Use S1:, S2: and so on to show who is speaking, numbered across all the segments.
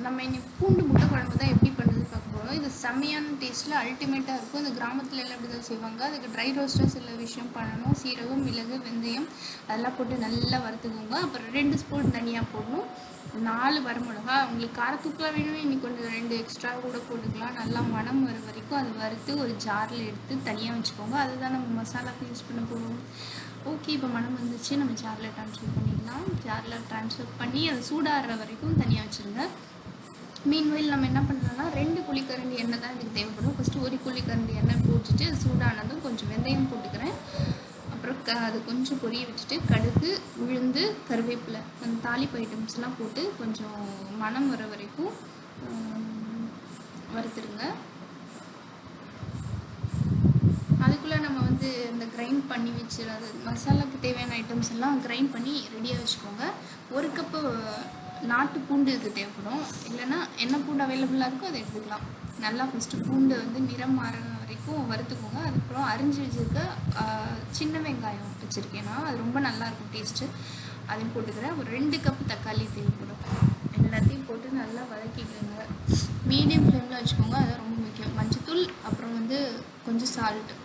S1: நம்ம இன்னைக்கு பூண்டு முட்டை குழம்பு தான் எப்படி பண்ணுறது பார்க்க போகிறோம். இது செம்மையான டேஸ்ட்டில் அல்டிமேட்டாக இருக்கும். இந்த கிராமத்துல எல்லாம் இப்படி தான் செய்வாங்க. அதுக்கு ட்ரை ரோஸ்ட்டாக சில விஷயம் பண்ணணும். சீரகம், மிளகு, வெந்தயம் அதெல்லாம் போட்டு நல்லா வறுத்துக்கோங்க. அப்புறம் 2 ஸ்பூன் தனியாக போடணும். 4 வரமிளகா. உங்களுக்கு காரத்தூக்கலாக வேணும், இன்னைக்கு கொஞ்சம் 2 எக்ஸ்ட்ரா கூட போட்டுக்கலாம். நல்லா மணம் வர வரைக்கும் அது வறுத்து ஒரு ஜாரில் எடுத்து தனியாக வச்சுக்கோங்க. அதுதான் நம்ம மசாலாவுக்கு யூஸ் பண்ண போகிறோம். ஓகே, இப்போ மணம் வந்துச்சு, நம்ம ஜாரில் ட்ரான்ஸ்ஃபர் பண்ணிடலாம். ஜாரில் ட்ரான்ஸ்ஃபர் பண்ணி அது சூடாடுற வரைக்கும் தனியாக வச்சுருங்க. மீன்வெயில் நம்ம என்ன பண்ணுறோம்னா 2 குழிக்கரண்டி எண்ணெய் தான் இதுக்கு தேவைப்படும். ஃபஸ்ட்டு 1 குழிக்கரண்டி எண்ணெய் போட்டுட்டு அது சூடானதும் கொஞ்சம் வெந்தயம் போட்டுக்கிறேன். அப்புறம் அது கொஞ்சம் பொரிய வச்சுட்டு கடுகு, உளுந்து, கருவேப்பிலை அந்த தாளிப்பு ஐட்டம்ஸ்லாம் போட்டு கொஞ்சம் மணம் வர வரைக்கும் வறுத்துருங்க. அதுக்குள்ளே நம்ம இந்த கிரைண்ட் பண்ணி வச்சுருது மசாலாவுக்கு தேவையான ஐட்டம்ஸ் எல்லாம் கிரைண்ட் பண்ணி ரெடியாக வச்சுக்கோங்க. 1 கப்பு நாட்டு பூண்டு இதுக்கு தேவைப்படும். இல்லைன்னா என்ன பூண்டு அவைலபிளாக இருக்கோ அதை எடுத்துக்கலாம். நல்லா ஃபஸ்ட்டு பூண்டு நிறம் மாற வரைக்கும் வறுத்துக்கோங்க. அதுக்கப்புறம் அரிஞ்சு வச்சுருக்க சின்ன வெங்காயம் வச்சுருக்கேன்னா அது ரொம்ப நல்லாயிருக்கும் டேஸ்ட்டு, அதையும் போட்டுக்கிறேன். ஒரு 2 கப்பு தக்காளி தேவைப்படும். எல்லாத்தையும் போட்டு நல்லா வதக்கிக்கோங்க. மீடியம் ஃப்ளேமில் வச்சுக்கோங்க, அதுதான் ரொம்ப முக்கியம். மஞ்சத்தூள் அப்புறம் கொஞ்சம் சால்ட்டு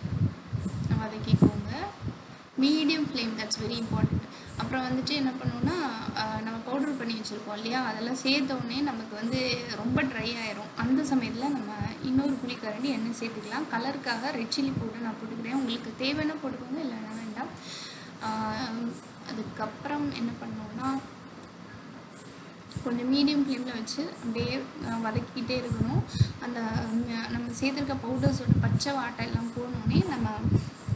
S1: வதக்கிக்கோங்க. Medium flame, that's very important. அப்புறம் என்ன பண்ணணும்னா நம்ம பவுடர் பண்ணி வச்சுருக்கோம் இல்லையா, அதெல்லாம் சேர்த்தோடனே நமக்கு ரொம்ப ட்ரை ஆயிரும். அந்த சமயத்தில் நம்ம இன்னொரு குழிக்கரண்டி எண்ணெய் சேர்த்துக்கலாம். கலருக்காக ரெட் சில்லி பவுடர் நான் போட்டுக்கிறேன். உங்களுக்கு தேவைன்னா போட்டுக்கோங்க, இல்லைன்னா வேண்டாம். அதுக்கப்புறம் என்ன பண்ணோம்னா கொஞ்சம் மீடியம் ஃப்ளேமில் வச்சு அப்படியே வதக்கிக்கிட்டே இருக்கணும். அந்த நம்ம சேர்த்துருக்க பவுடர்ஸோட பச்சை வாட்டை எல்லாம் போனோடனே நம்ம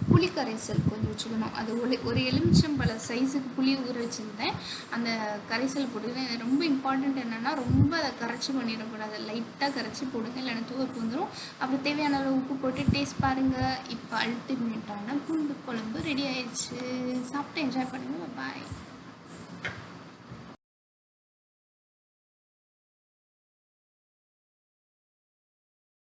S1: புளி கரைசல் கொஞ்சம் வச்சுக்கணும். அது ஒரு எலுமிச்சம்பழ சைஸுக்கு புளி ஊற வச்சுருந்தேன். அந்த கரைசல் போட்டுக்கிறேன். ரொம்ப இம்பார்ட்டண்ட் என்னென்னா ரொம்ப அதை கரைச்சி பண்ணிடக்கூடாது, லைட்டாக கரைச்சி போடுங்க, இல்லைன்னா துவர்ப்பு வந்துடும். அப்புறம் தேவையான அளவு உப்பு போட்டு டேஸ்ட் பாருங்கள். இப்போ அல்டிமேட்டான பூண்டு குழம்பு ரெடி ஆயிடுச்சு. சாப்பிட்டு என்ஜாய் பண்ணுங்கள். பாய்.